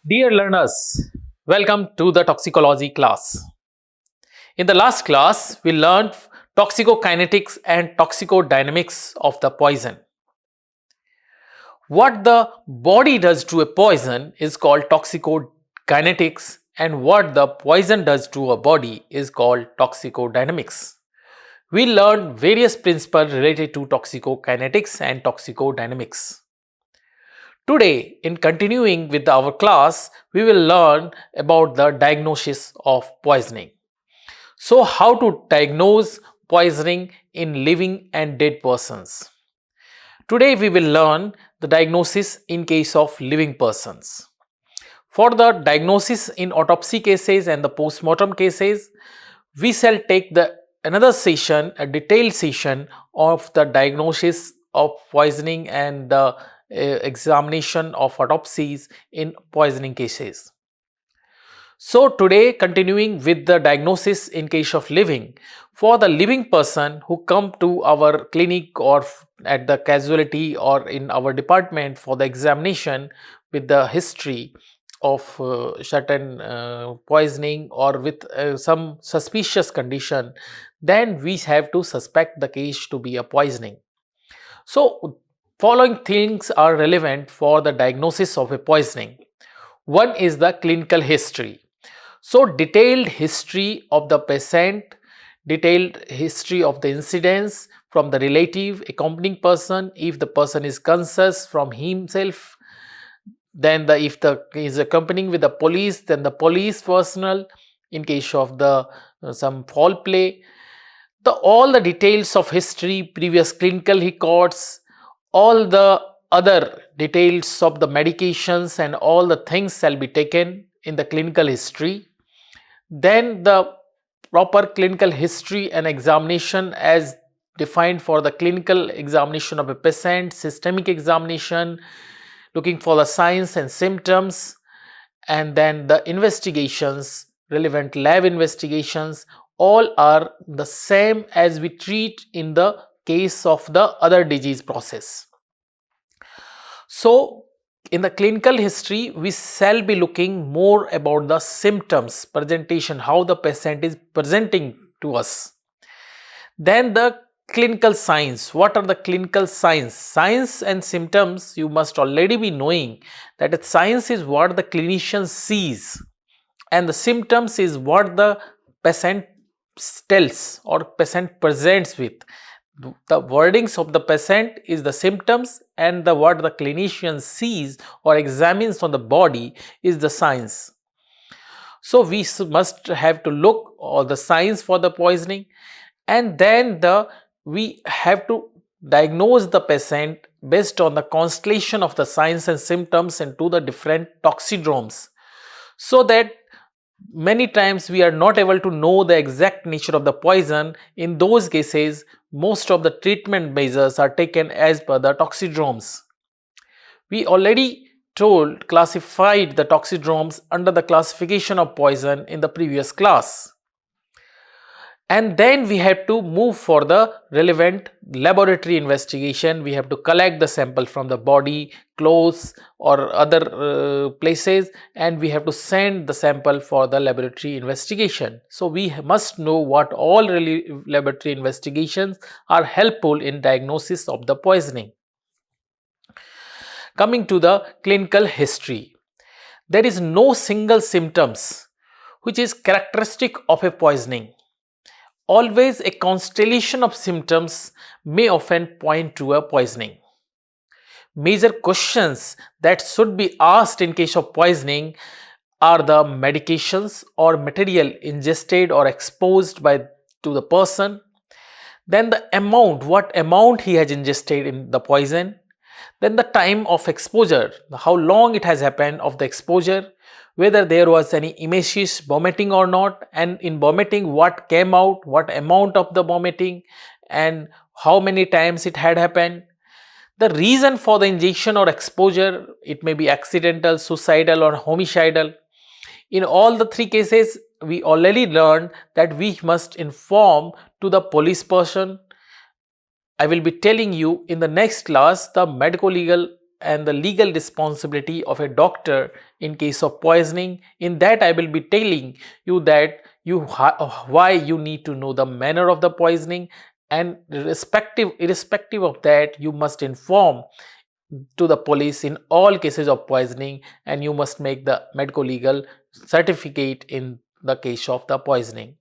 Dear learners, welcome to the toxicology class. In the last class, we learned toxicokinetics and toxicodynamics of the poison. What the body does to a poison is called toxicokinetics, and what the poison does to a body is called toxicodynamics. We learned various principles related to toxicokinetics and toxicodynamics. Today, in continuing with our class, we will learn about the diagnosis of poisoning. So, how to diagnose poisoning in living and dead persons. Today, we will learn the diagnosis in case of living persons. For the diagnosis in autopsy cases and the postmortem cases, we shall take another session, a detailed session of the diagnosis of poisoning and the examination of autopsies in poisoning cases. So today, continuing with the diagnosis in case of living, for the living person who come to our clinic or at the casualty or in our department for the examination with the history of certain poisoning or with some suspicious condition, then we have to suspect the case to be a poisoning. So following things are relevant for the diagnosis of a poisoning. One is the clinical history. So detailed history of the patient, detailed history of the incidents from the relative, accompanying person, if the person is conscious from himself, then if is accompanying with the police, then the police personnel in case of the some foul play, all the details of history, previous clinical records, all the other details of the medications and all the things shall be taken in the clinical history. Then the proper clinical history and examination as defined for the clinical examination of a patient, systemic examination, looking for the signs and symptoms, and then the investigations, relevant lab investigations, all are the same as we treat in the case of the other disease process. So in the clinical history, we shall be looking more about the symptoms, presentation, how the patient is presenting to us. Then the clinical signs. What are the clinical signs? Signs and symptoms, you must already be knowing that a signs is what the clinician sees and the symptoms is what the patient tells or patient presents with. The wordings of the patient is the symptoms and what the clinician sees or examines on the body is the signs. So we must have to look all the signs for the poisoning, and then we have to diagnose the patient based on the constellation of the signs and symptoms into the different toxidromes, so that many times we are not able to know the exact nature of the poison. In those cases, most of the treatment measures are taken as per the toxidromes. We already classified the toxidromes under the classification of poison in the previous class. And then we have to move for the relevant laboratory investigation. We have to collect the sample from the body, clothes or other places, and we have to send the sample for the laboratory investigation. So we must know what all laboratory investigations are helpful in diagnosis of the poisoning. Coming to the clinical history, there is no single symptoms which is characteristic of a poisoning. Always a constellation of symptoms may often point to a poisoning. Major questions that should be asked in case of poisoning are the medications or material ingested or exposed to the person, then the amount, what amount he has ingested in the poison, then the time of exposure, how long it has happened of the exposure, whether there was any emesis, vomiting or not, and in vomiting what came out, what amount of the vomiting and how many times it had happened, the reason for the injection or exposure, it may be accidental, suicidal or homicidal. In all the three cases, we already learned that we must inform to the police person. I will be telling you in the next class the medico-legal and the legal responsibility of a doctor in case of poisoning. In that I will be telling you that why you need to know the manner of the poisoning, and irrespective of that you must inform to the police in all cases of poisoning, and you must make the medico legal certificate in the case of the poisoning.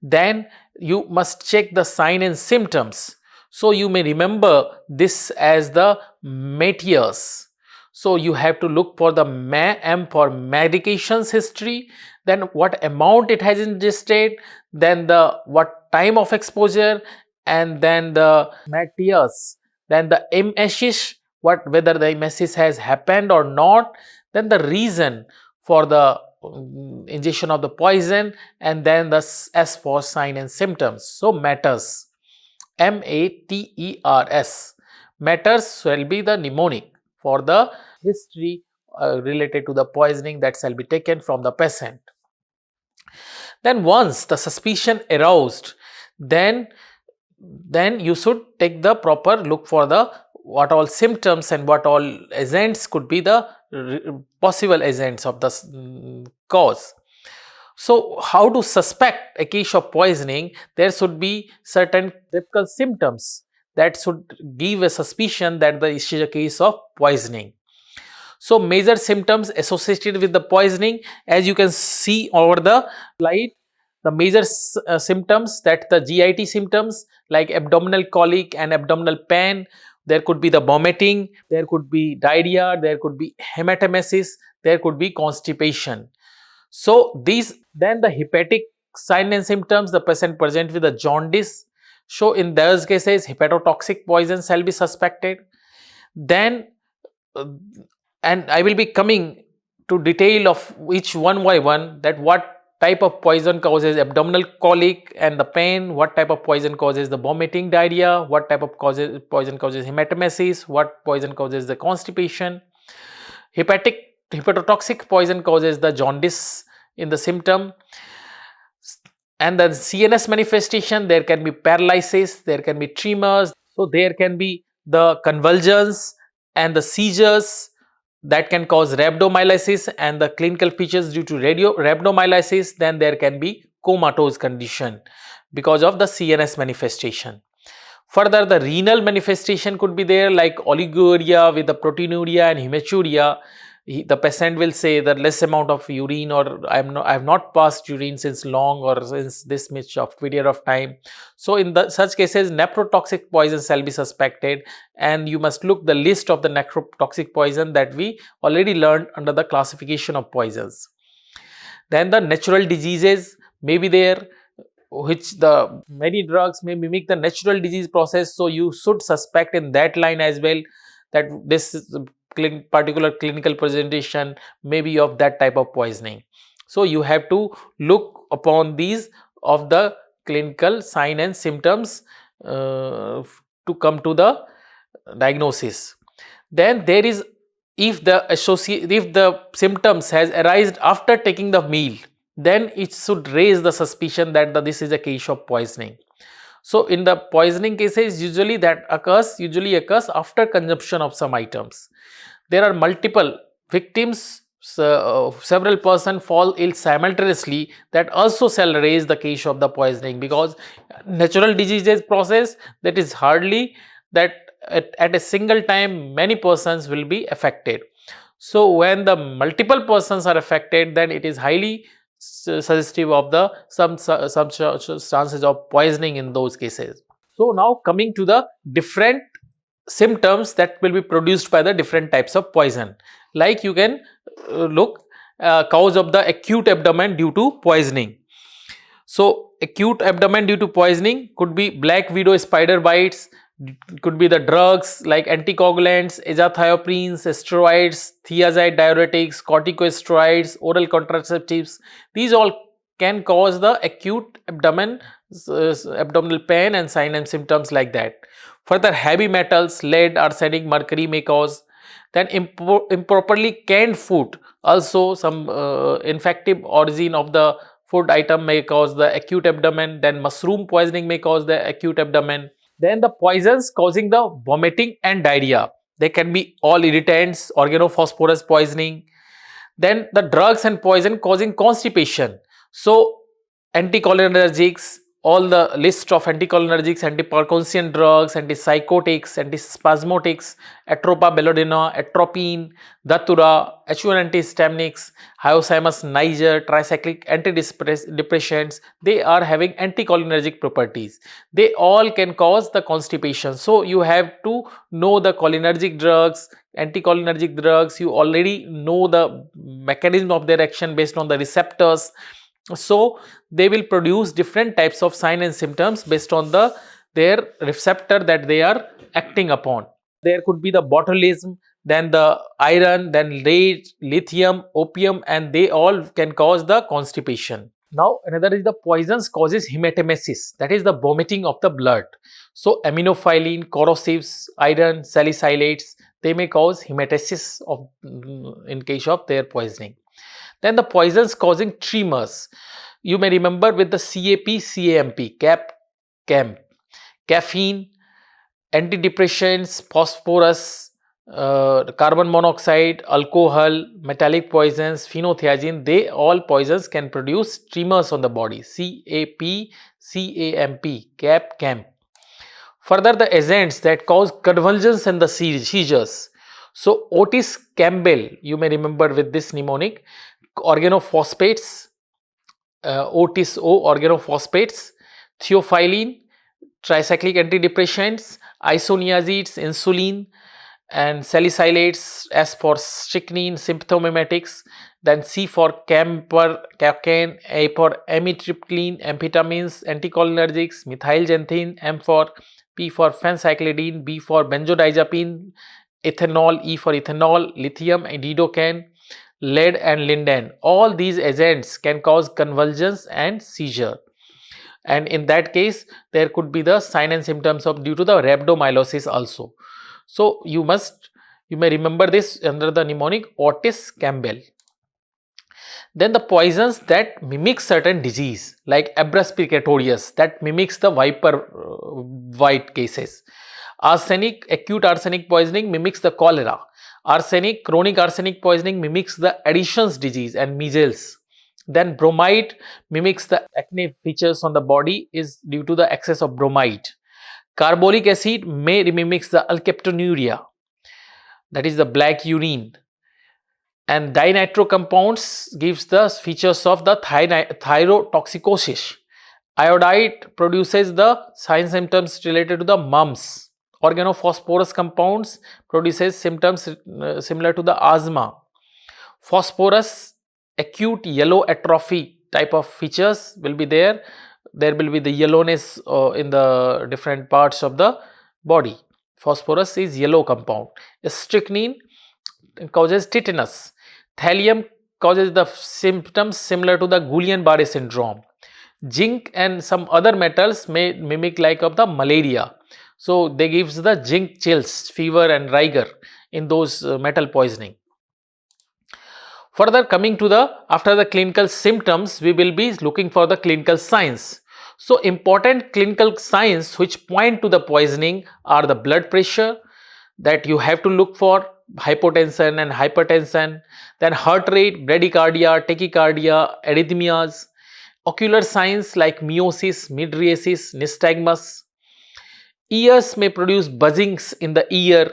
Then you must check the sign and symptoms. So you may remember this as the Metiers. So you have to look for the M for medications history, then what amount it has ingested, then the what time of exposure, and then the Metiers, then the emesis, whether the emesis has happened or not, then the reason for the ingestion of the poison, and then the S for sign and symptoms. So matters, Maters, matters will be the mnemonic for the history related to the poisoning that shall be taken from the patient. Then once the suspicion aroused, then you should take the proper look for the what all symptoms and what all agents could be the possible agents of the cause. So how to suspect a case of poisoning? There should be certain typical symptoms that should give a suspicion that this is a case of poisoning. So major symptoms associated with the poisoning, as you can see over the slide, the major symptoms, that the GIT symptoms like abdominal colic and abdominal pain, there could be the vomiting, there could be diarrhea, there could be hematemesis, there could be constipation. So these, then the hepatic sign and symptoms, the patient present with a jaundice. So in those cases hepatotoxic poison shall be suspected. Then and I will be coming to detail of each one by one, that what type of poison causes abdominal colic and the pain, what type of poison causes the vomiting, diarrhea, what type of poison causes hematemesis, what poison causes the constipation. Hepatotoxic poison causes the jaundice in the symptom. And the CNS manifestation, there can be paralysis, there can be tremors, so there can be the convulsions and the seizures that can cause rhabdomyolysis, and the clinical features due to rhabdomyolysis, then there can be comatose condition because of the CNS manifestation. Further, the renal manifestation could be there, like oliguria with the proteinuria and hematuria. The patient will say that less amount of urine, or I have not passed urine since long or since this much of period of time. So in such cases nephrotoxic poison shall be suspected, and you must look the list of the nephrotoxic poison that we already learned under the classification of poisons. Then the natural diseases may be there, which the many drugs may mimic the natural disease process. So you should suspect in that line as well that this is particular clinical presentation may be of that type of poisoning. So you have to look upon these of the clinical sign and symptoms to come to the diagnosis. Then there is, if the symptoms has arisen after taking the meal, then it should raise the suspicion that this is a case of poisoning. So in the poisoning cases, usually occurs after consumption of some items. There are multiple victims, several persons fall ill simultaneously, that also shall raise the case of the poisoning, because natural diseases process, that is hardly that at a single time many persons will be affected. So when the multiple persons are affected, then it is highly suggestive of some chances of poisoning in those cases. So now coming to the different symptoms that will be produced by the different types of poison, like you can look cause of the acute abdomen due to poisoning. So acute abdomen due to poisoning could be black widow spider bites, could be the drugs like anticoagulants, azathioprines, steroids, thiazide diuretics, corticosteroids, oral contraceptives. These all can cause the acute abdominal pain and sign and symptoms like that. Further, heavy metals, lead, arsenic, mercury may cause. Then improperly canned food, also some infective origin of the food item may cause the acute abdomen. Then mushroom poisoning may cause the acute abdomen. Then the poisons causing the vomiting and diarrhea, They can be all irritants, organophosphorus poisoning. Then the drugs and poison causing constipation. So anticholinergics, all the list of anticholinergics, antiparkinsonian drugs, antipsychotics, antispasmodics, atropa belladonna, atropine, datura, H1 antihistaminics, hyoscyamus niger, tricyclic antidepressants, they are having anticholinergic properties. They all can cause the constipation. So you have to know the cholinergic drugs, anticholinergic drugs. You already know the mechanism of their action based on the receptors. So they will produce different types of signs and symptoms based on their receptor that they are acting upon. There could be the botulism, then the iron, then lead, lithium, opium, and they all can cause the constipation. Now another is the poisons causes hematemesis, that is the vomiting of the blood. So aminophylline, corrosives, iron, salicylates, they may cause hematemesis of in case of their poisoning. Then the poisons causing tremors. You may remember with the CAP, CAMP, caffeine, antidepressants, phosphorus, carbon monoxide, alcohol, metallic poisons, phenothiazine, they all poisons can produce tremors on the body. CAP, CAMP. Further, the agents that cause convulsions and the seizures. So Otis Campbell, you may remember with this mnemonic, organophosphates, Otis O, organophosphates, theophylline, tricyclic antidepressants, isoniazides, insulin, and salicylates, S for strychnine, symptomimetics, then C for camphor, cocaine, A for amitriptyline, amphetamines, anticholinergics, methylxanthine, M for P for phencyclidine, B for benzodiazepine, ethanol, E for ethanol, lithium, lidocaine, lead and linden. All these agents can cause convulsions and seizure. And in that case, there could be the sign and symptoms of due to the rhabdomyolysis also. So you may remember this under the mnemonic Otis Campbell. Then the poisons that mimic certain disease like Abrus precatorius, that mimics the viper white cases. Arsenic, acute arsenic poisoning mimics the cholera. Arsenic, chronic arsenic poisoning mimics the Addison's disease and measles. Then bromide mimics the acne features on the body is due to the excess of bromide. Carbolic acid may mimics the alkaptonuria, that is the black urine. And dinitro compounds gives the features of the thyrotoxicosis. Iodide produces the signs and symptoms related to the mumps. Organophosphorus compounds produces symptoms similar to the asthma. Phosphorus, acute yellow atrophy type of features will be there. There will be the yellowness in the different parts of the body. Phosphorus is yellow compound. Strychnine causes tetanus. Thallium causes the symptoms similar to the Guillain-Barré syndrome. Zinc and some other metals may mimic like of the malaria. So they gives the zinc chills, fever and rigor in those metal poisoning. Further, coming to after the clinical symptoms, we will be looking for the clinical signs. So important clinical signs which point to the poisoning are the blood pressure that you have to look for, hypotension and hypertension, then heart rate, bradycardia, tachycardia, arrhythmias, ocular signs like miosis, mydriasis, nystagmus. Ears may produce buzzings in the ear.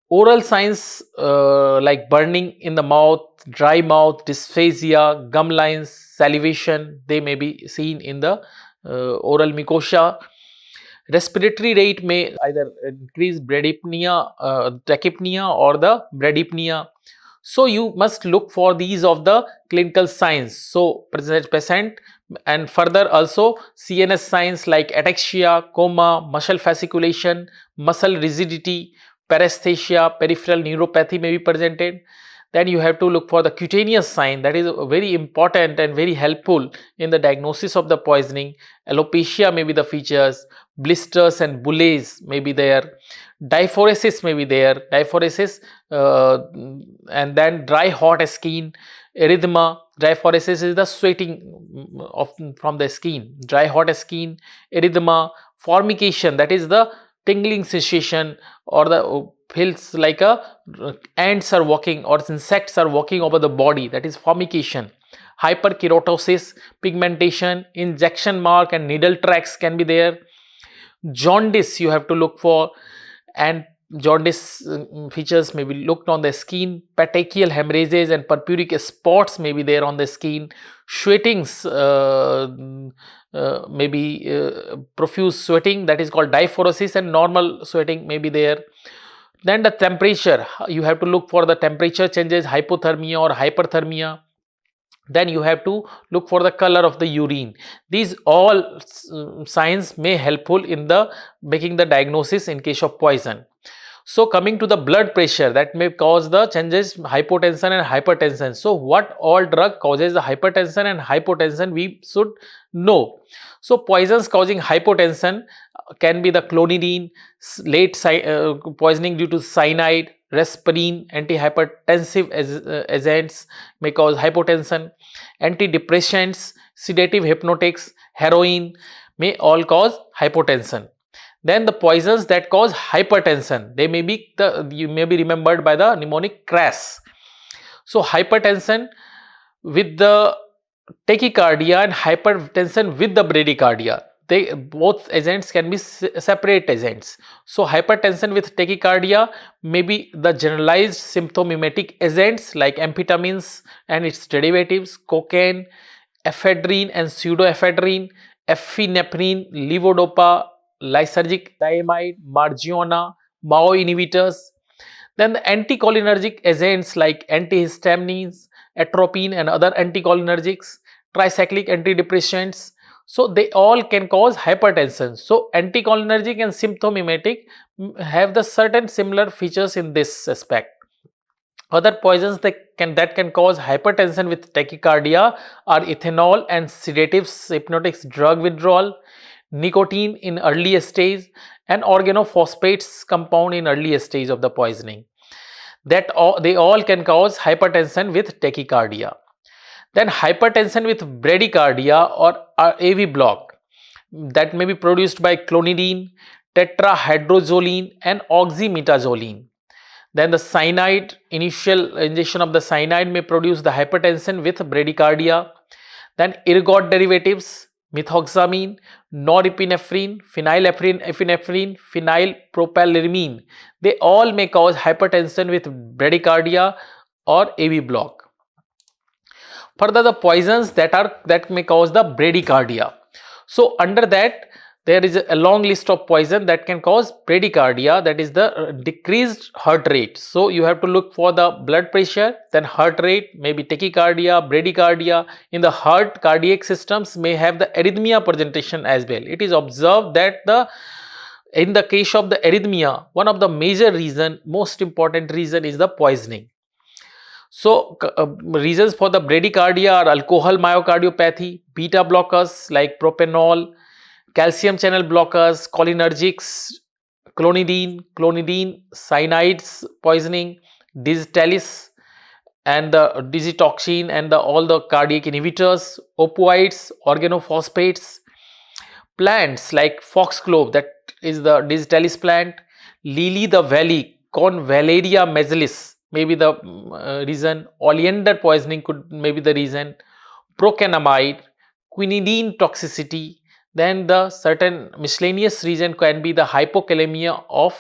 Oral signs like burning in the mouth, dry mouth, dysphagia, gum lines, salivation, they may be seen in the oral mucosa. Respiratory rate may either increase bradypnea, tachypnea or the bradypnea. So you must look for these of the clinical signs. So present and further also CNS signs like ataxia, coma, muscle fasciculation, muscle rigidity, paresthesia, peripheral neuropathy may be presented. Then you have to look for the cutaneous sign, that is very important and very helpful in the diagnosis of the poisoning. Alopecia may be the features, blisters and bullaes may be there, diaphoresis may be there, and then dry hot skin, erythema. Diaphoresis is the sweating from the skin, dry hot skin, erythema, formication, that is the tingling sensation or the feels like ants are walking or insects are walking over the body, that is formication. Hyperkeratosis, pigmentation, injection mark and needle tracks can be there. Jaundice you have to look for, and jaundice features may be looked on the skin. Petechial hemorrhages and purpuric spots may be there on the skin. Sweatings, maybe profuse sweating, that is called diaphoresis, and normal sweating may be there. Then the temperature, you have to look for the temperature changes, hypothermia or hyperthermia. Then you have to look for the color of the urine. These all signs may helpful in the making the diagnosis in case of poison. So coming to the blood pressure, that may cause the changes hypotension and hypertension. So what all drug causes the hypertension and hypotension we should know. So poisons causing hypotension can be the clonidine, late poisoning due to cyanide, Respirine, antihypertensive agents may cause hypotension. Antidepressants, sedative hypnotics, heroin may all cause hypotension. Then the poisons that cause hypertension, they may be you may be remembered by the mnemonic CRAS. So hypertension with the tachycardia and hypertension with the bradycardia, they both agents can be separate agents. So hypertension with tachycardia may be the generalized symptomimetic agents like amphetamines and its derivatives, cocaine, ephedrine and pseudoephedrine, epinephrine, levodopa, lysergic diamide, marijuana, MAO inhibitors. Then the anticholinergic agents like antihistamines, atropine and other anticholinergics, tricyclic antidepressants. So they all can cause hypertension. So anticholinergic and symptomimetic have the certain similar features in this aspect. Other poisons that can cause hypertension with tachycardia are ethanol and sedatives, hypnotics, drug withdrawal, nicotine in early stage, and organophosphates compound in early stage of the poisoning. They all can cause hypertension with tachycardia. Then hypertension with bradycardia or AV block, that may be produced by clonidine, tetrahydrozoline and oxymetazoline. Then the cyanide, initial injection of the cyanide may produce the hypertension with bradycardia. Then ergot derivatives, methoxamine, norepinephrine, phenylephrine, phenylpropylamine, they all may cause hypertension with bradycardia or AV block. Further, the poisons that may cause the bradycardia. So under that there is a long list of poison that can cause bradycardia, that is the decreased heart rate. So you have to look for the blood pressure, then heart rate, maybe tachycardia, bradycardia. In the heart, cardiac systems may have the arrhythmia presentation as well. It is observed that in the case of the arrhythmia, one of the major reason, most important reason is the poisoning. So reasons for the bradycardia are alcohol myocardiopathy, beta blockers like propanol, calcium channel blockers, cholinergics, clonidine, cyanides poisoning, digitalis and the digitoxin and all the cardiac inhibitors, opioids, organophosphates, plants like foxglove, that is the digitalis plant, lily the valley, Convallaria majalis may be the reason, oleander poisoning may be the reason, procanamide, quinidine toxicity. Then the certain miscellaneous reason can be the hypokalemia of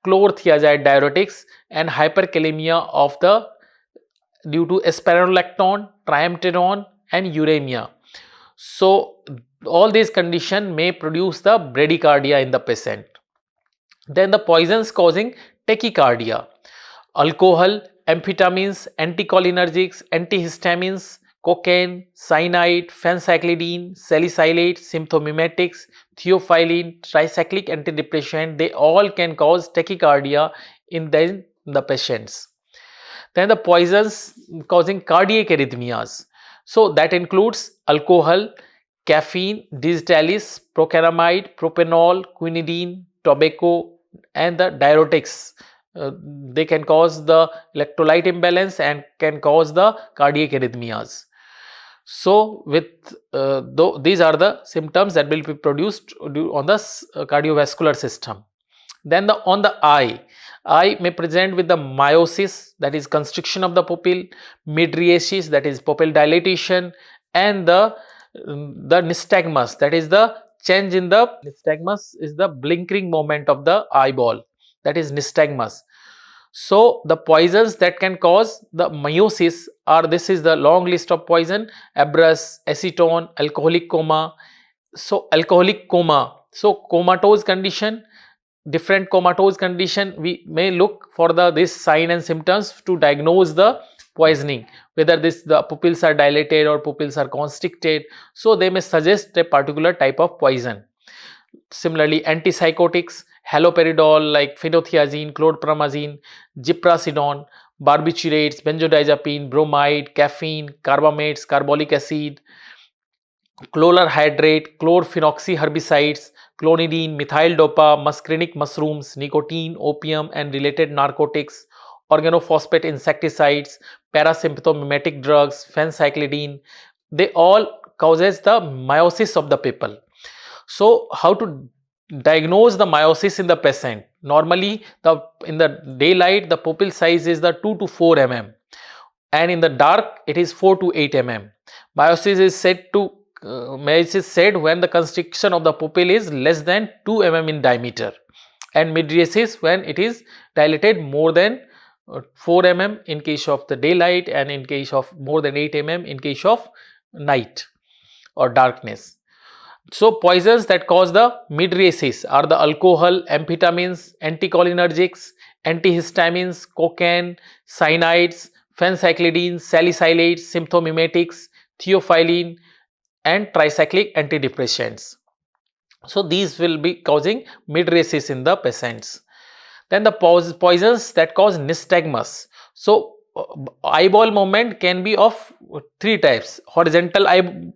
chlorothiazide diuretics and hyperkalemia of due to spironolactone, triamcinolone and uremia. So all these conditions may produce the bradycardia in the patient. Then the poisons causing tachycardia: alcohol, amphetamines, anticholinergics, antihistamines, cocaine, cyanide, phencyclidine, salicylate, sympthomimetics, theophylline, tricyclic antidepressant, they all can cause tachycardia in the patients. Then the poisons causing cardiac arrhythmias. So that includes alcohol, caffeine, digitalis, procanamide, propanol, quinidine, tobacco and the diuretics. They can cause the electrolyte imbalance and can cause the cardiac arrhythmias. So with these are the symptoms that will be produced on the cardiovascular system. Then on the eye, Eye may present with the miosis, that is constriction of the pupil, mydriasis, that is pupil dilatation, and the nystagmus, that is the change in the nystagmus is the blinking movement of the eyeball, that is nystagmus. So the poisons that can cause the miosis are, this is the long list of poison: abrus, acetone, alcoholic coma. So alcoholic coma, so comatose condition, different comatose condition, we may look for this sign and symptoms to diagnose the poisoning, whether the pupils are dilated or pupils are constricted. So they may suggest a particular type of poison. Similarly, antipsychotics, haloperidol like phenothiazine, chlorpromazine, ziprasidone, barbiturates, benzodiazepine, bromide, caffeine, carbamates, carbolic acid, chlorhydrate, chlorphenoxyherbicides, clonidine, methyl dopa, muscarinic mushrooms, nicotine, opium and related narcotics, organophosphate insecticides, parasymptomatic drugs, phencyclidine, they all causes the miosis of the pupil. So how to diagnose the miosis in the patient? Normally in the daylight the pupil size is the 2 to 4 mm, and in the dark it is 4 to 8 mm. Miosis is said when the constriction of the pupil is less than 2 mm in diameter, and mydriasis when it is dilated more than 4 mm in case of the daylight, and in case of more than 8 mm in case of night or darkness. So poisons that cause the mydriasis are the alcohol, amphetamines, anticholinergics, antihistamines, cocaine, cyanides, phencyclidine, salicylates, sympthomimetics, theophylline and tricyclic antidepressants. So these will be causing mydriasis in the patients. Then the poisons that cause nystagmus. So eyeball movement can be of three types: horizontal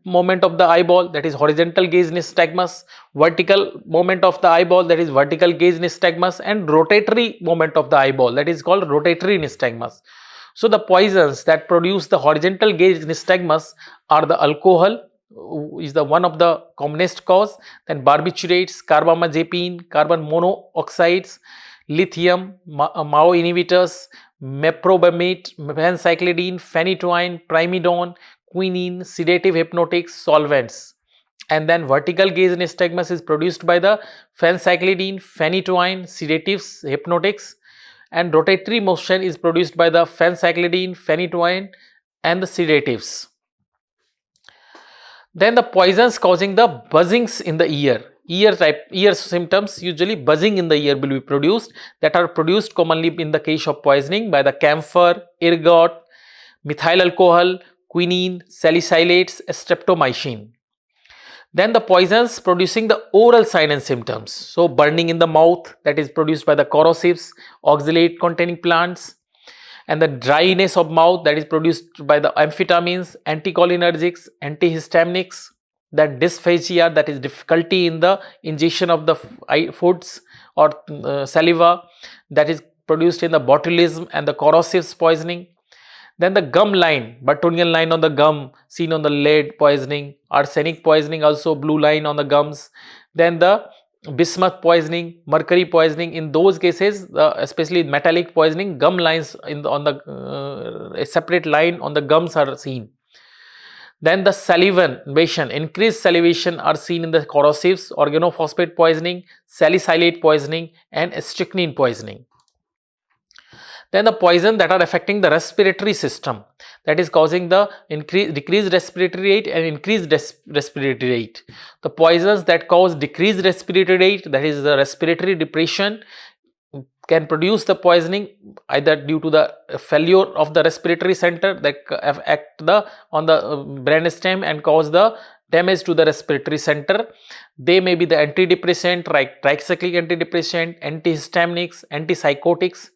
movement of the eyeball, that is horizontal gaze nystagmus; vertical movement of the eyeball, that is vertical gaze nystagmus; and rotatory movement of the eyeball, that is called rotatory nystagmus. So the poisons that produce the horizontal gaze nystagmus are the alcohol, is the one of the commonest cause, then barbiturates, carbamazepine, carbon monoxides, lithium, MAO inhibitors, meprobamate, phencyclidine, phenytoin, primidone, quinine, sedative hypnotics, solvents. And then vertical gaze nystagmus is produced by the phencyclidine, phenytoin, sedatives, hypnotics, and rotatory motion is produced by the phencyclidine, phenytoin and the sedatives. Then the poisons causing the buzzings in the ear symptoms, usually buzzing in the ear will be produced, that are produced commonly in the case of poisoning by the camphor, ergot, methyl alcohol, quinine, salicylates, streptomycin. Then the poisons producing the oral sign and symptoms, so burning in the mouth, that is produced by the corrosives, oxalate containing plants, and the dryness of mouth, that is produced by the amphetamines, anticholinergics, antihistaminics. Then dysphagia, that is difficulty in the ingestion of the foods or saliva, that is produced in the botulism and the corrosives poisoning. Then the gum line, Bartonian line on the gum seen on the lead poisoning, arsenic poisoning, also blue line on the gums. Then the bismuth poisoning, mercury poisoning, in those cases especially metallic poisoning, gum lines a separate line on the gums are seen. Then the salivation, increased salivation are seen in the corrosives, organophosphate poisoning, salicylate poisoning and strychnine poisoning. Then the poison that are affecting the respiratory system, that is causing the decreased respiratory rate and increased respiratory rate. The poisons that cause decreased respiratory rate, that is the respiratory depression, can produce the poisoning either due to the failure of the respiratory center that act on the brainstem and cause the damage to the respiratory center. They may be the antidepressant like tricyclic antidepressant, antihistaminics, antipsychotics,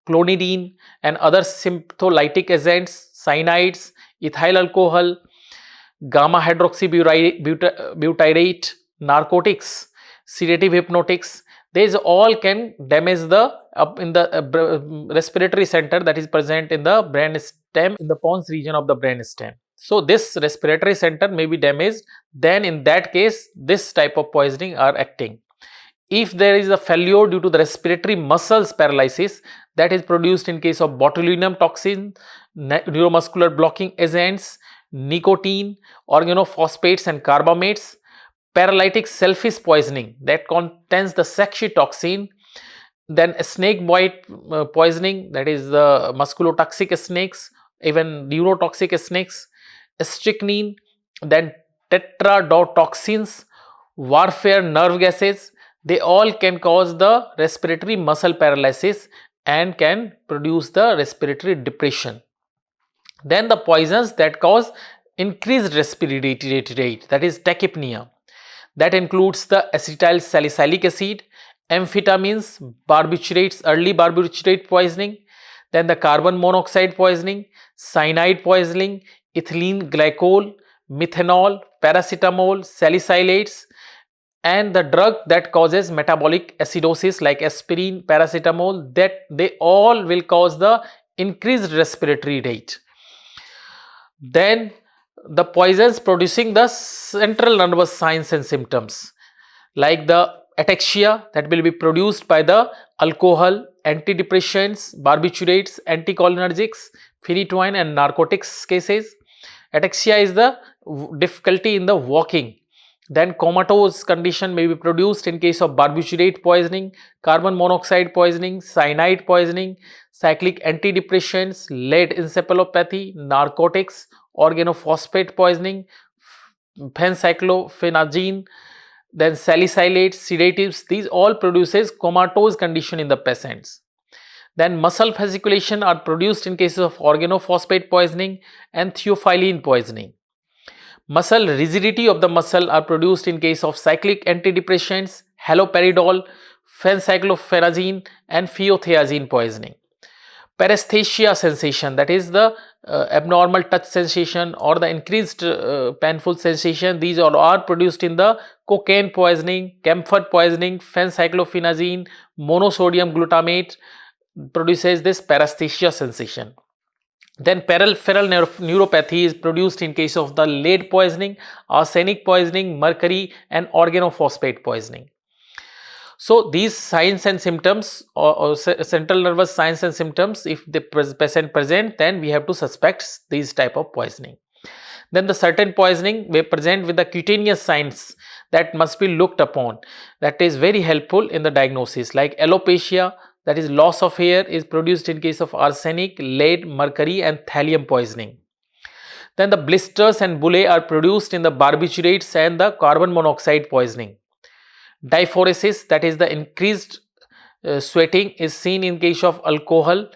clonidine and other symptolytic agents, cyanides, ethyl alcohol, gamma hydroxybutyrate, narcotics, sedative hypnotics. These all can damage the respiratory center that is present in the brainstem, in the pons region of the brainstem. So this respiratory center may be damaged. Then in that case, this type of poisoning are acting. If there is a failure due to the respiratory muscles paralysis, that is produced in case of botulinum toxin, neuromuscular blocking agents, nicotine, organophosphates and carbamates, paralytic shellfish poisoning that contains the saxitoxin, then snake bite poisoning, that is the musculotoxic snakes, even neurotoxic snakes, strychnine, then tetrodotoxins, warfare nerve gases, they all can cause the respiratory muscle paralysis and can produce the respiratory depression. Then the poisons that cause increased respiratory rate, that is tachypnea, that includes the acetyl salicylic acid, amphetamines, barbiturates, early barbiturate poisoning, then the carbon monoxide poisoning, cyanide poisoning, ethylene glycol, methanol, paracetamol, salicylates, and the drug that causes metabolic acidosis like aspirin, paracetamol, that they all will cause the increased respiratory rate. Then the poisons producing the central nervous signs and symptoms like the ataxia, that will be produced by the alcohol, antidepressants, barbiturates, anticholinergics, phenytoin and narcotics cases. Ataxia is the difficulty in the walking. Then comatose condition may be produced in case of barbiturate poisoning, carbon monoxide poisoning, cyanide poisoning, cyclic antidepressants, lead encephalopathy, narcotics, organophosphate poisoning, phencyclophenazine, then salicylates, sedatives, these all produces comatose condition in the patients. Then muscle fasciculation are produced in cases of organophosphate poisoning and theophylline poisoning. Muscle rigidity of the muscle are produced in case of cyclic antidepressants, haloperidol, phencyclophenazine and phenothiazine poisoning. Paresthesia sensation, that is the abnormal touch sensation or the increased painful sensation, these all are produced in the cocaine poisoning, camphor poisoning, phencyclophenazine, monosodium glutamate produces this paresthesia sensation. Then peripheral neuropathy is produced in case of the lead poisoning, arsenic poisoning, mercury and organophosphate poisoning. So these signs and symptoms or central nervous signs and symptoms, if the patient present, then we have to suspect these type of poisoning. Then the certain poisoning may present with the cutaneous signs that must be looked upon, that is very helpful in the diagnosis, like alopecia, that is loss of hair, is produced in case of arsenic, lead, mercury and thallium poisoning. Then the blisters and bullae are produced in the barbiturates and the carbon monoxide poisoning. Diphoresis, that is the increased sweating, is seen in case of alcohol,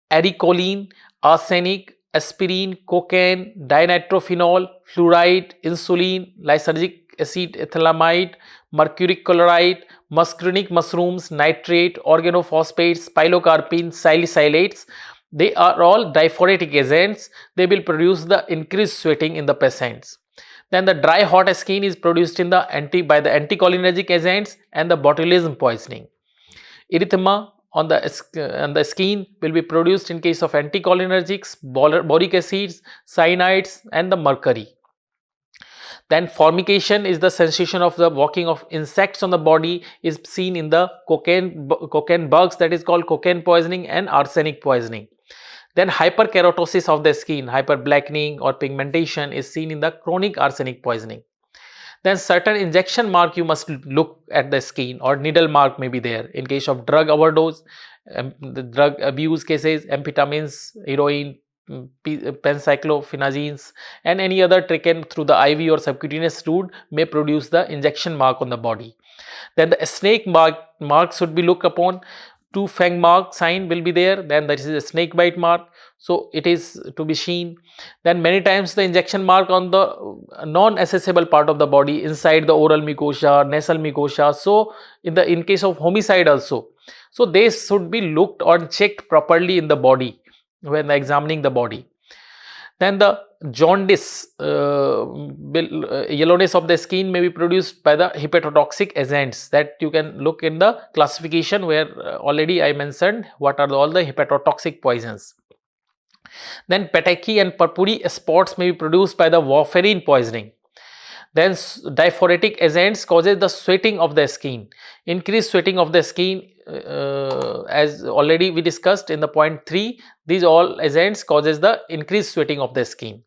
ericoline, arsenic, aspirin, cocaine, dinitrophenol, fluoride, insulin, lysergic acid, ethylamide, mercuric chloride, muscarinic mushrooms, nitrate, organophosphates, pilocarpine, salicylates. They are all diphoretic agents. They will produce the increased sweating in the patients. Then the dry hot skin is produced in the by the anticholinergic agents and the botulism poisoning. Erythema on the skin will be produced in case of anticholinergics, boric acids, cyanides and the mercury. Then formication is the sensation of the walking of insects on the body, is seen in the cocaine bugs, that is called cocaine poisoning and arsenic poisoning. Then hyperkeratosis of the skin, hyperblackening or pigmentation is seen in the chronic arsenic poisoning. Then certain injection mark you must look at the skin, or needle mark may be there in case of drug overdose, the drug abuse cases, amphetamines, heroin, phencyclophenazines and any other taken through the IV or subcutaneous route may produce the injection mark on the body. Then the snake mark should be looked upon. Two fang mark sign will be there, then that is a snake bite mark, so it is to be seen. Then many times the injection mark on the non-accessible part of the body, inside the oral mucosa, nasal mucosa, so in case of homicide also, so they should be looked or checked properly in the body when examining the body. Then the jaundice, yellowness of the skin may be produced by the hepatotoxic agents, that you can look in the classification where already I mentioned what are all the hepatotoxic poisons. Then petechiae and purpuri spots may be produced by the warfarin poisoning. Then diaphoretic agents causes the sweating of the skin, increased sweating of the skin, as already we discussed in the point 3. These all agents causes the increased sweating of the skin.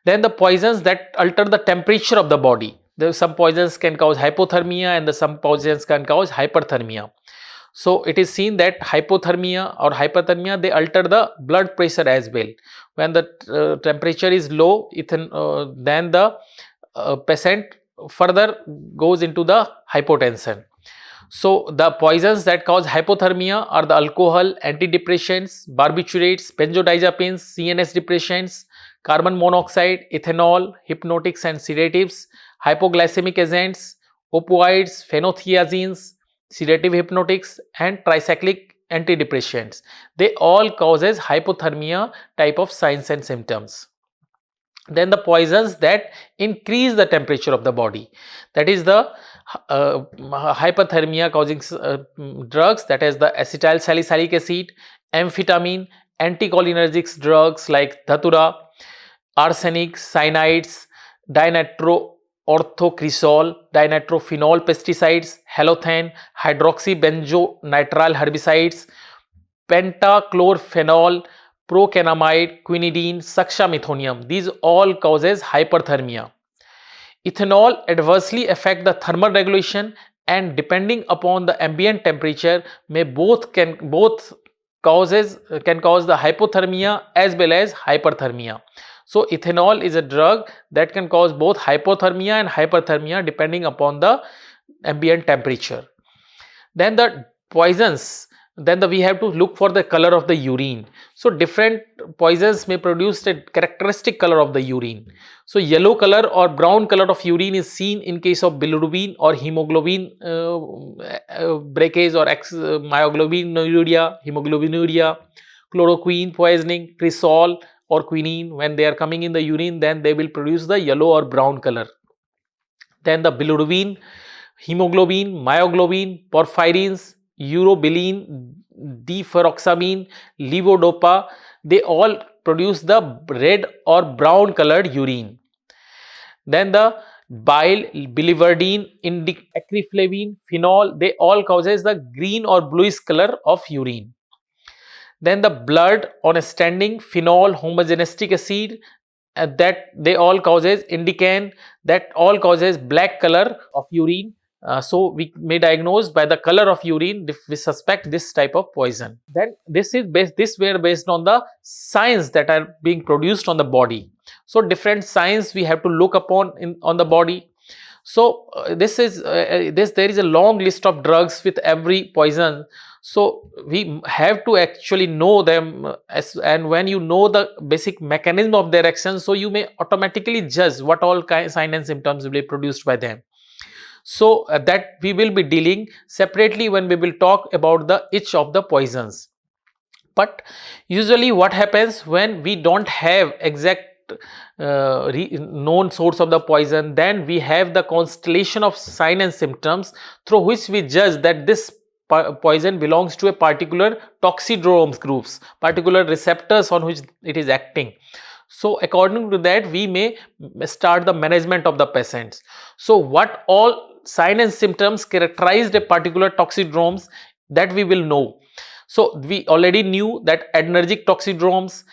Then the poisons that alter the temperature of the body. Some poisons can cause hypothermia and some poisons can cause hyperthermia. So it is seen that hypothermia or hyperthermia, they alter the blood pressure as well. When the temperature is low, then the patient further goes into the hypotension. So the poisons that cause hypothermia are the alcohol, antidepressants, barbiturates, benzodiazepines, CNS depressants, carbon monoxide, ethanol, hypnotics and sedatives, hypoglycemic agents, opioids, phenothiazines, sedative hypnotics and tricyclic antidepressants. They all causes hypothermia type of signs and symptoms. Then the poisons that increase the temperature of the body, that is the hyperthermia causing drugs, that is the acetyl salicylic acid, amphetamine, anticholinergic drugs like dhatura, arsenic, cyanides, dinitroorthocresol, dinitrophenol pesticides, halothane, hydroxybenzonitrile herbicides, pentachlorphenol, procanamide, quinidine, succinylmethonium. These all causes hyperthermia. Ethanol adversely affect the thermal regulation, and depending upon the ambient temperature can cause the hypothermia as well as hyperthermia. So ethanol is a drug that can cause both hypothermia and hyperthermia depending upon the ambient temperature. Then the poisons, we have to look for the color of the urine. So different poisons may produce a characteristic color of the urine. So yellow color or brown color of urine is seen in case of bilirubin or hemoglobin breakage or myoglobinuria, hemoglobinuria, chloroquine poisoning, cresol or quinine. When they are coming in the urine, then they will produce the yellow or brown color. Then the bilirubin, hemoglobin, myoglobin, porphyrins, urobilin, deferoxamine, levodopa, they all produce the red or brown colored urine. Then the bile, biliverdin, acrylflavine, phenol, they all causes the green or bluish color of urine. Then the blood on a standing, phenol, homogenistic acid, that they all causes indican, that all causes black color of urine. So we may diagnose by the color of urine if we suspect this type of poison. Then this were based on the signs that are being produced on the body. So different signs we have to look upon on the body. So there is a long list of drugs with every poison. So we have to actually know them, and when you know the basic mechanism of their action, so you may automatically judge what all signs and symptoms will be produced by them. So that we will be dealing separately when we will talk about each of the poisons. But usually what happens when we don't have exact known source of the poison, then we have the constellation of signs and symptoms through which we judge that this poison belongs to a particular toxidromes groups, particular receptors on which it is acting. So according to that, we may start the management of the patients. So what all signs and symptoms characterized a particular toxidromes, that we will know. So we already knew that adrenergic toxidromes,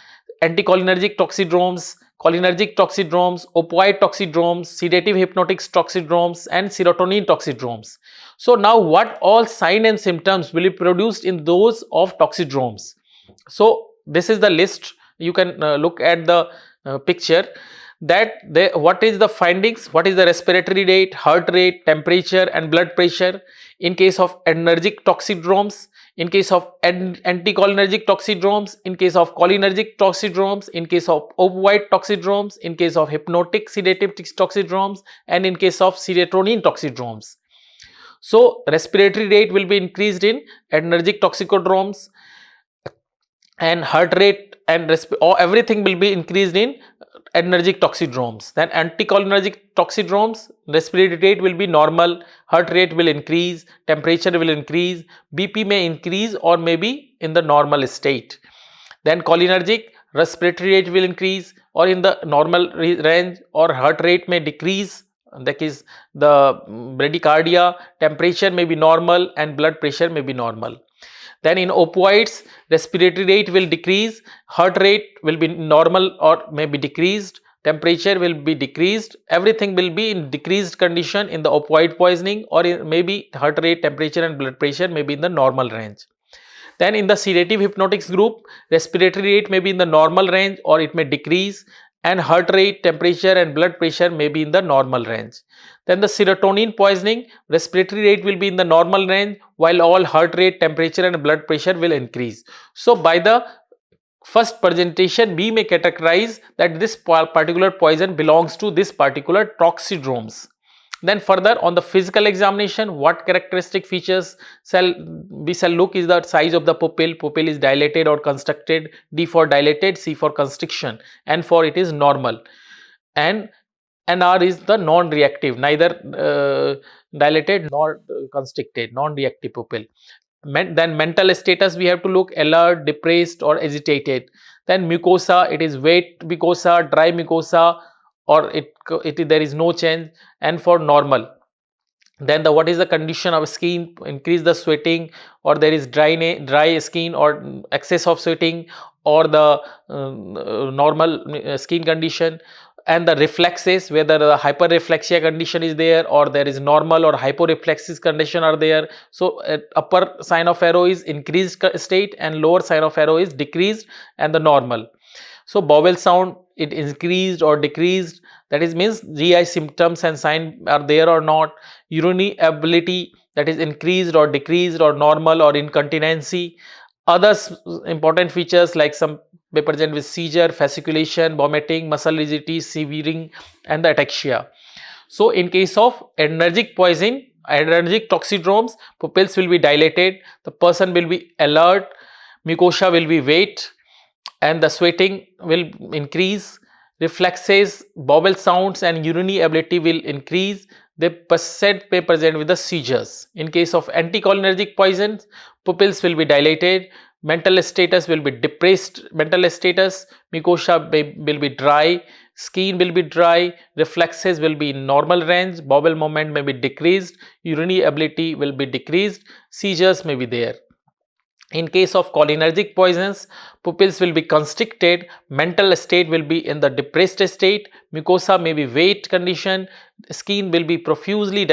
anticholinergic toxidromes, cholinergic toxidromes, opioid toxidromes, sedative hypnotics toxidromes and serotonin toxidromes. So now what all signs and symptoms will be produced in those of toxidromes? So this is the list. You can look at the picture, that what is the findings, what is the respiratory rate, heart rate, temperature and blood pressure in case of adrenergic toxidromes, in case of anticholinergic toxidromes, in case of cholinergic toxidromes, in case of opioid toxidromes, in case of hypnotic sedative toxidromes and in case of serotonin toxidromes. So respiratory rate will be increased in adrenergic toxicodromes, and heart rate and everything will be increased in adrenergic toxidromes. Then anticholinergic toxidromes, respiratory rate will be normal, heart rate will increase, temperature will increase, BP may increase or may be in the normal state. Then cholinergic, respiratory rate will increase or in the normal range, or heart rate may decrease, that is the bradycardia, temperature may be normal and blood pressure may be normal. Then in opioids, respiratory rate will decrease, heart rate will be normal or may be decreased, temperature will be decreased, everything will be in decreased condition in the opioid poisoning, or maybe heart rate, temperature and blood pressure may be in the normal range. Then in the sedative hypnotics group, respiratory rate may be in the normal range or it may decrease, and heart rate, temperature and blood pressure may be in the normal range. Then the serotonin poisoning, respiratory rate will be in the normal range while all heart rate, temperature and blood pressure will increase. So by the first presentation, we may categorize that this particular poison belongs to this particular toxidromes. Then further on the physical examination, what characteristic features we shall look is the size of the pupil. Pupil is dilated or constricted, D for dilated, C for constriction, N for it is normal, and NR is the non-reactive, neither dilated nor constricted, non-reactive pupil. Then mental status, we have to look alert, depressed or agitated. Then mucosa, it is wet mucosa, dry mucosa, or there is no change, and for normal. Then what is the condition of skin, increase the sweating, or there is dry skin or excess of sweating, or the normal skin condition. And the reflexes, whether the hyperreflexia condition is there or there is normal or hyporeflexis condition are there. So upper sign of arrow is increased state and lower sign of arrow is decreased and the normal. So bowel sound, it increased or decreased, that is means GI symptoms and sign are there or not. Urinary ability, that is increased or decreased or normal or incontinency. Other important features like some may present with seizure, fasciculation, vomiting, muscle rigidity, severing and the ataxia. So in case of adrenergic poison, adrenergic toxidromes, pupils will be dilated, the person will be alert, mucosa will be wet and the sweating will increase, reflexes, bowel sounds and urinary ability will increase. The patient may present with the seizures. In case of anticholinergic poisons, pupils will be dilated, mental status will be depressed mental status, mucosa will be dry, skin will be dry, reflexes will be in normal range, bowel movement may be decreased, urinary ability will be decreased, seizures may be there. In case of cholinergic poisons, pupils will be constricted, mental state will be in the depressed state, mucosa may be wet condition, skin will be profusely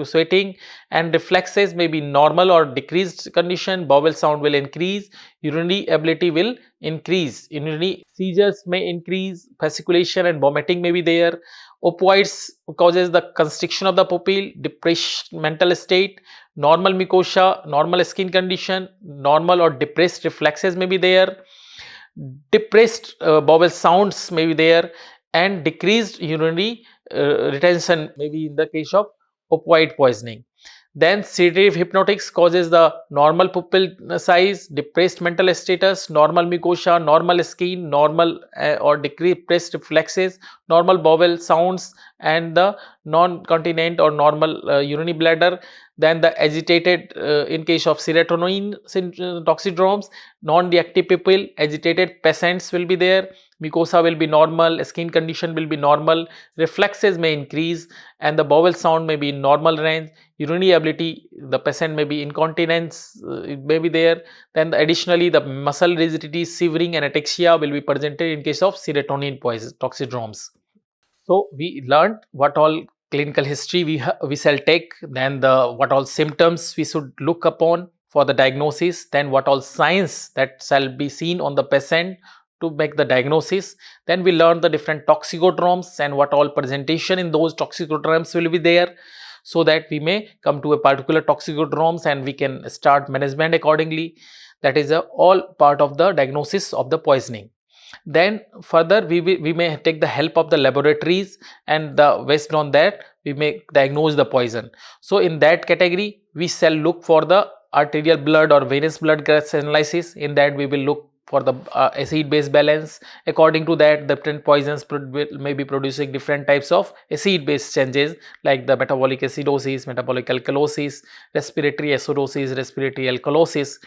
sweating and reflexes may be normal or decreased condition, bowel sound will increase, urinary ability will increase, urinary seizures may increase, fasciculation and vomiting may be there. Opioids causes the constriction of the pupil, depressed mental state, normal mucosa, normal skin condition, normal or depressed reflexes may be there, depressed bowel sounds may be there, and decreased urinary retention may be in the case of opioid poisoning. Then sedative hypnotics causes the normal pupil size, depressed mental status, normal mucosa, normal skin, normal or depressed reflexes, normal bowel sounds and the non-continent or normal urinary bladder. Then the agitated in case of serotonin toxidromes, non-reactive pupil, agitated patients will be there, mucosa will be normal, skin condition will be normal, reflexes may increase and the bowel sound may be in normal range, urinary ability, the patient may be incontinence, it may be there. Then additionally the muscle rigidity, severing and ataxia will be presented in case of serotonin poison toxidromes. So we learned what all clinical history we shall take, then what all symptoms we should look upon for the diagnosis, then what all signs that shall be seen on the patient to make the diagnosis. Then we learn the different toxicodromes and what all presentation in those toxicodromes will be there, so that we may come to a particular toxicodromes and we can start management accordingly. That is all part of the diagnosis of the poisoning. Then further we may take the help of the laboratories, and based on that we may diagnose the poison. So in that category we shall look for the arterial blood or venous blood gas analysis. In that we will look for the acid base balance. According to that, different poisons may be producing different types of acid base changes, like the metabolic acidosis, metabolic alkalosis, respiratory acidosis, respiratory alkalosis.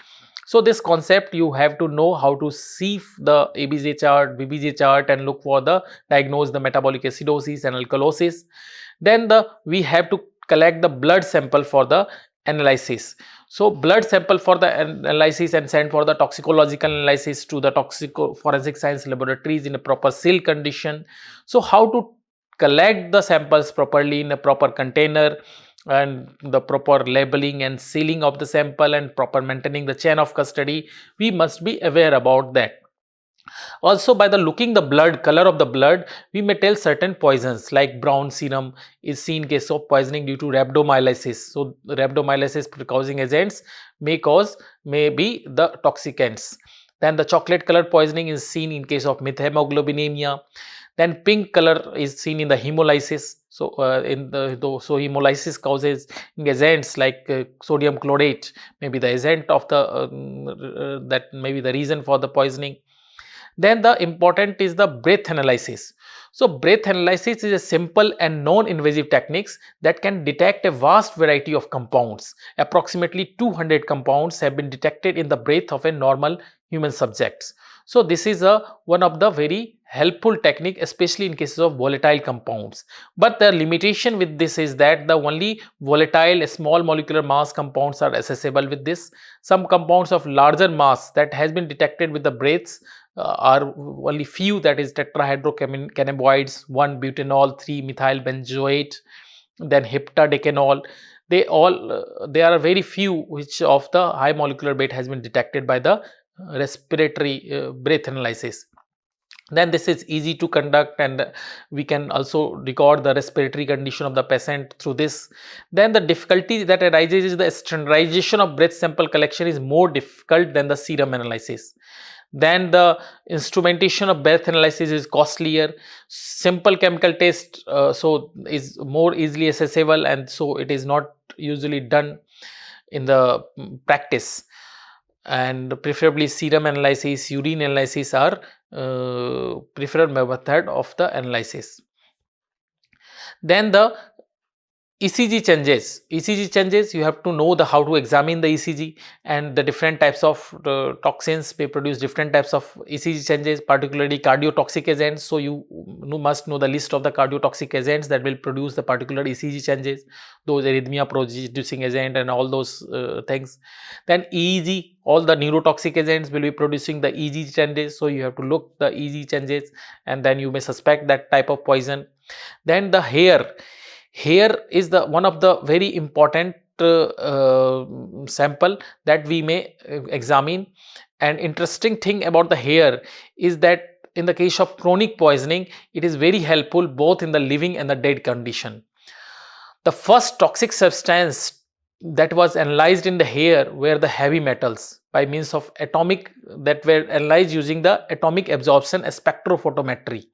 So this concept, you have to know how to see the ABJ chart, BBJ chart, and look for the diagnose the metabolic acidosis and alkalosis. Then we have to collect the blood sample for the analysis. So blood sample for the analysis and send for the toxicological analysis to the forensic science laboratories in a proper seal condition. So how to collect the samples properly in a proper container, and the proper labeling and sealing of the sample, and proper maintaining the chain of custody, we must be aware about that. Also, by the looking the blood color of the blood, we may tell certain poisons, like brown serum is seen in case of poisoning due to rhabdomyolysis. So rhabdomyolysis causing agents may be the toxicants. Then the chocolate colored poisoning is seen in case of methemoglobinemia. Then pink color is seen in the hemolysis. So hemolysis causes agents like sodium chlorate may be the agent of the that may be the reason for the poisoning. Then the important is the breath analysis. So breath analysis is a simple and non-invasive techniques that can detect a vast variety of compounds. Approximately 200 compounds have been detected in the breath of a normal human subjects. So this is one of the very helpful technique, especially in cases of volatile compounds. But the limitation with this is that the only volatile small molecular mass compounds are accessible with this. Some compounds of larger mass that has been detected with the breaths are only few, that is tetrahydrocannabinoids, 1-butanol, 3-methyl benzoate, then heptadecanol. They are very few which of the high molecular weight has been detected by the respiratory breath analysis. Then this is easy to conduct, and we can also record the respiratory condition of the patient through this. Then the difficulty that arises is the standardization of breath sample collection is more difficult than the serum analysis. Then the instrumentation of breath analysis is costlier. Simple chemical test is more easily accessible, and so it is not usually done in the practice. And preferably serum analysis, urine analysis are preferred method of the analysis. Then the ECG changes, you have to know how to examine the ECG, and the different types of toxins may produce different types of ECG changes, particularly cardiotoxic agents. So you must know the list of the cardiotoxic agents that will produce the particular ECG changes, those arrhythmia producing agent and all those things. Then EEG, all the neurotoxic agents will be producing the EEG changes. So you have to look the EEG changes, and then you may suspect that type of poison. Then the hair is the one of the very important sample that we may examine. And interesting thing about the hair is that in the case of chronic poisoning, it is very helpful both in the living and the dead condition. The first toxic substance that was analyzed in the hair were the heavy metals by means of that were analyzed using the atomic absorption spectrophotometry.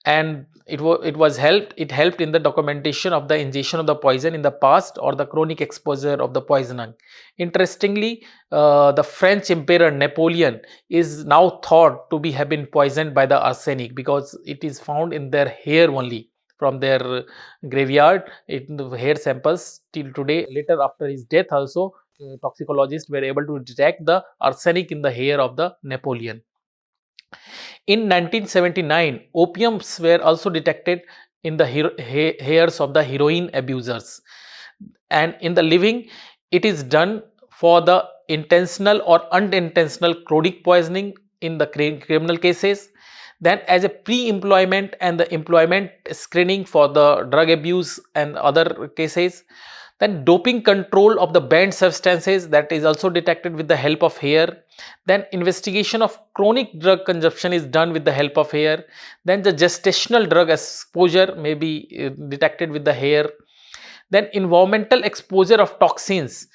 And it helped in the documentation of the ingestion of the poison in the past or the chronic exposure of the poisoning. Interestingly, the French Emperor Napoleon is now thought to have been poisoned by the arsenic, because it is found in their hair only from their graveyard. The hair samples till today, later after his death also, toxicologists were able to detect the arsenic in the hair of the Napoleon. In 1979, opiums were also detected in the hairs of the heroin abusers. And in the living, it is done for the intentional or unintentional chronic poisoning in the criminal cases. Then as a pre-employment and the employment screening for the drug abuse and other cases. Then doping control of the banned substances, that is also detected with the help of hair. Then investigation of chronic drug consumption is done with the help of hair. Then the gestational drug exposure may be detected with the hair. Then environmental exposure of toxins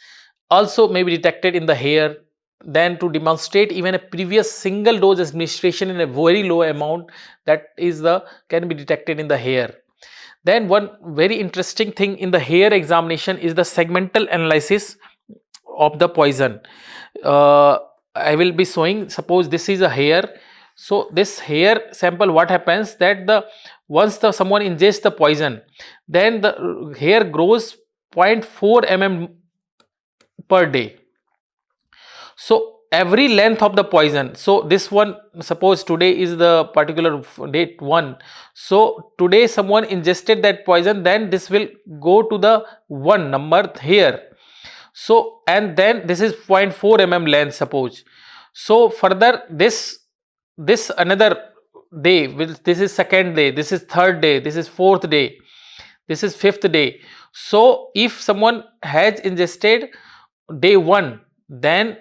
also may be detected in the hair. Then to demonstrate even a previous single dose administration in a very low amount, that is can be detected in the hair. Then one very interesting thing in the hair examination is the segmental analysis of the poison. I will be showing, suppose this is a hair. So this hair sample, what happens that once someone ingests the poison, then the hair grows 0.4 mm per day. So every length of the poison, so this one, suppose today is the particular date 1, so today someone ingested that poison, then this will go to the 1 number here. So and then this is 0.4 mm length, suppose. So further this another day, this is second day, this is third day, this is fourth day, this is fifth day. So if someone has ingested day 1, then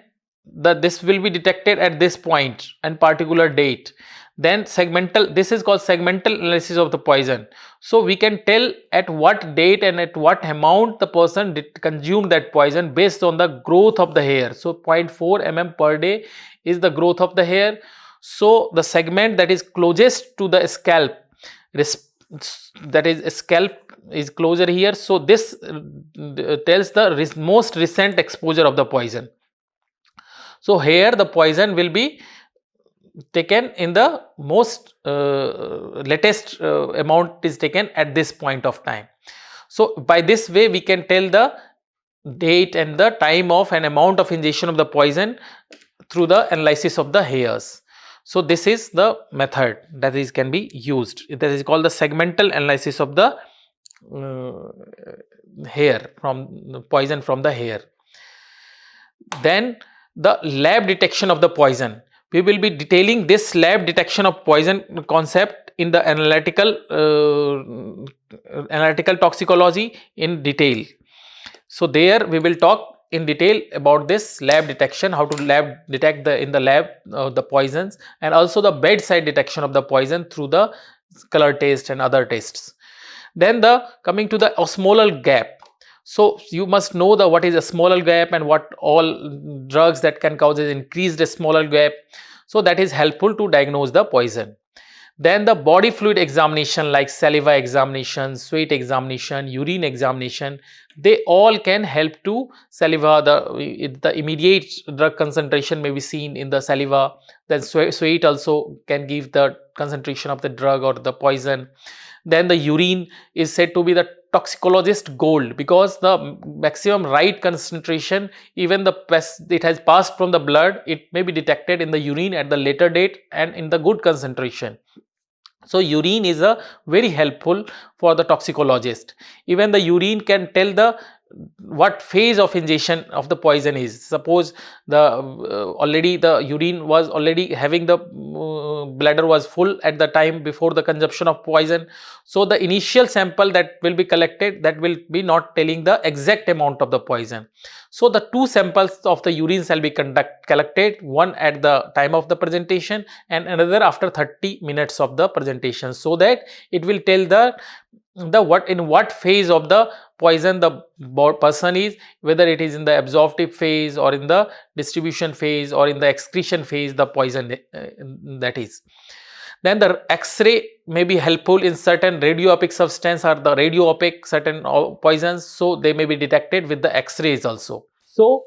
this will be detected at this point and particular date. Then segmental, this is called segmental analysis of the poison. So we can tell at what date and at what amount the person did consume that poison based on the growth of the hair. So 0.4 mm per day is the growth of the hair. So the segment that is closest to the scalp, that is scalp is closer here. So this tells the most recent exposure of the poison. So here the poison will be taken in the most latest amount is taken at this point of time. So by this way we can tell the date and the time of and amount of ingestion of the poison through the analysis of the hairs. So this is the method that is can be used. That is called the segmental analysis of the hair, from the poison from the hair. Then the lab detection of the poison. We will be detailing this lab detection of poison concept in the analytical toxicology in detail. So there we will talk in detail about this lab detection, how to lab detect in the lab the poisons, and also the bedside detection of the poison through the color test and other tests. Then coming to the osmolar gap. So you must know what is osmolar gap and what all drugs that can cause increased osmolar gap. So that is helpful to diagnose the poison. Then the body fluid examination like saliva examination, sweat examination, urine examination, they all can help to saliva. The immediate drug concentration may be seen in the saliva. Then sweat also can give the concentration of the drug or the poison. Then the urine is said to be the toxicologist gold, because the maximum right concentration, even it has passed from the blood, it may be detected in the urine at the later date and in the good concentration. So urine is very helpful for the toxicologist. Even the urine can tell what phase of ingestion of the poison is. Suppose already the urine was already having the bladder was full at the time before the consumption of poison. So the initial sample that will be collected, that will be not telling the exact amount of the poison. So the 2 samples of the urine shall be collected, one at the time of the presentation and another after 30 minutes of the presentation, so that it will tell in what phase of the poison the person is, whether it is in the absorptive phase or in the distribution phase or in the excretion phase, the poison that is. Then the X-ray may be helpful in certain radio-opaque substance or the radio-opaque certain poisons, so they may be detected with the X-rays also. So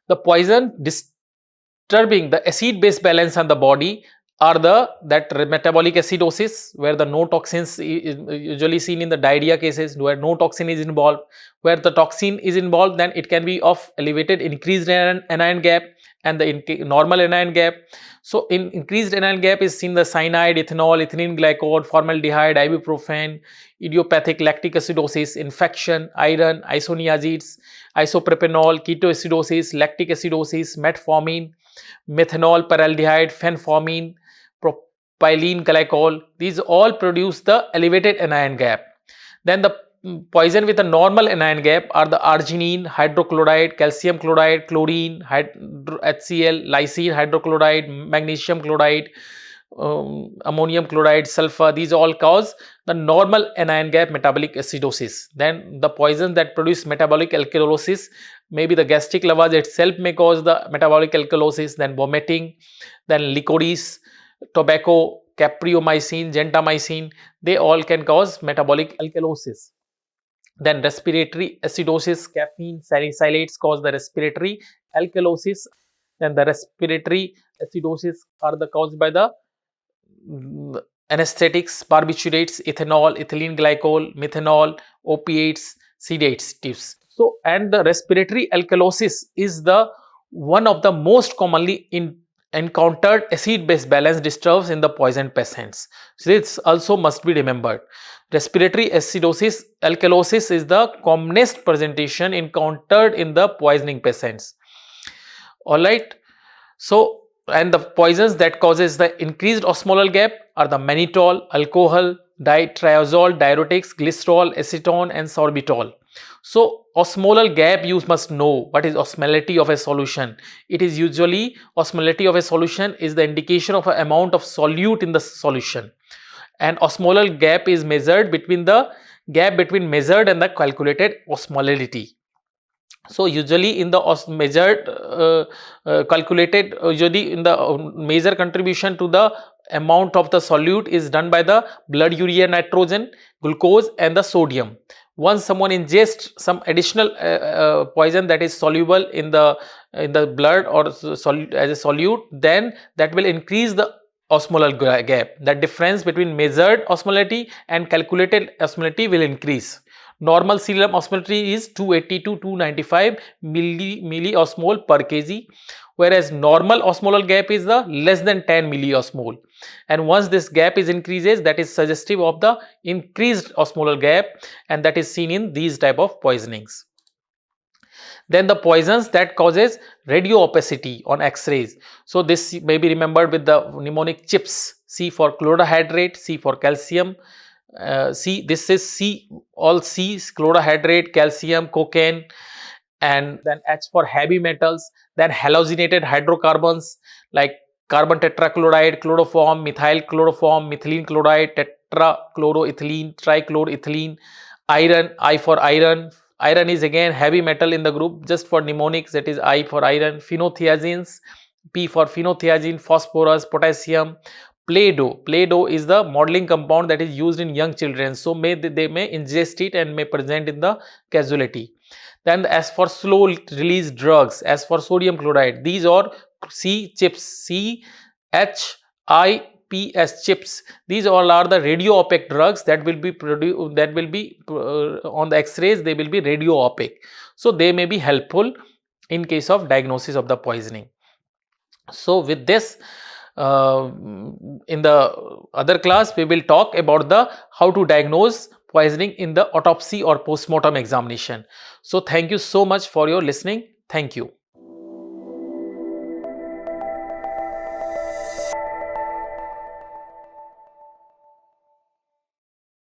the poison disturbing the acid-base balance on the body are that metabolic acidosis, where the no toxins is usually seen in the diarrhea cases, where no toxin is involved. Where the toxin is involved, then it can be of elevated increased anion gap and the normal anion gap. So in increased anion gap is seen the cyanide, ethanol, ethylene glycol, formaldehyde, ibuprofen, idiopathic lactic acidosis, infection, iron, isoniazids, isopropanol, ketoacidosis, lactic acidosis, metformin, methanol, paraldehyde, fenformin, propylene glycol. These all produce the elevated anion gap. Then the poison with a normal anion gap are the arginine, hydrochloride, calcium chloride, chlorine, HCl, lysine hydrochloride, magnesium chloride, ammonium chloride, sulfur. These all cause the normal anion gap metabolic acidosis. Then the poison that produce metabolic alkalosis, maybe the gastric lavage itself may cause the metabolic alkalosis. Then vomiting, then licorice, tobacco, capreomycin, gentamicin, they all can cause metabolic alkalosis. Then respiratory acidosis, caffeine, salicylates cause the respiratory alkalosis. Then the respiratory acidosis are caused by the anesthetics, barbiturates, ethanol, ethylene glycol, methanol, opiates, sedatives. So, and the respiratory alkalosis is the One of the most commonly encountered acid-base balance disturbs in the poisoned patients. So this also must be remembered. Respiratory acidosis, alkalosis is the commonest presentation encountered in the poisoning patients. Alright. So, and the poisons that causes the increased osmolar gap are the mannitol, alcohol, triazole, diuretics, glycerol, acetone and sorbitol. So, osmolar gap, you must know what is osmolality of a solution. It is usually, osmolality of a solution is the indication of an amount of solute in the solution, and osmolar gap is measured between the gap between measured and the calculated osmolality. So usually in the measured calculated, usually in the major contribution to the amount of the solute is done by the blood urea nitrogen, glucose and the sodium. Once someone ingests some additional poison that is soluble in the blood or as a solute, then that will increase the osmolar gap. The difference between measured osmolality and calculated osmolality will increase. Normal serum osmolality is 280 to 295 milliosmol per kg, whereas normal osmolar gap is the less than 10 milliosmol. And once this gap is increases, that is suggestive of the increased osmolar gap, and that is seen in these type of poisonings. Then the poisons that causes radio-opacity on X-rays. So this may be remembered with the mnemonic CHIPS. C for chlorohydrate, C for calcium. This is C, all C's, chlorohydrate, calcium, cocaine, and then H for heavy metals, then halogenated hydrocarbons like carbon tetrachloride, chloroform, methyl chloroform, methylene chloride, tetrachloroethylene, trichloroethylene, iron, I for iron. Iron is again heavy metal in the group, just for mnemonics, that is I for iron. Phenothiazines, P for phenothiazine, phosphorus, potassium. Play-Doh is the modeling compound that is used in young children, so they may ingest it and may present in the casualty. Then as for slow release drugs, as for sodium chloride, these are C chips, CHIPS chips. These all are the radio-opaque drugs that will be produced, that will be on the X-rays, they will be radio-opaque. So they may be helpful in case of diagnosis of the poisoning. So with this, in the other class we will talk about the how to diagnose poisoning in the autopsy or postmortem examination. So thank you so much for your listening. Thank you.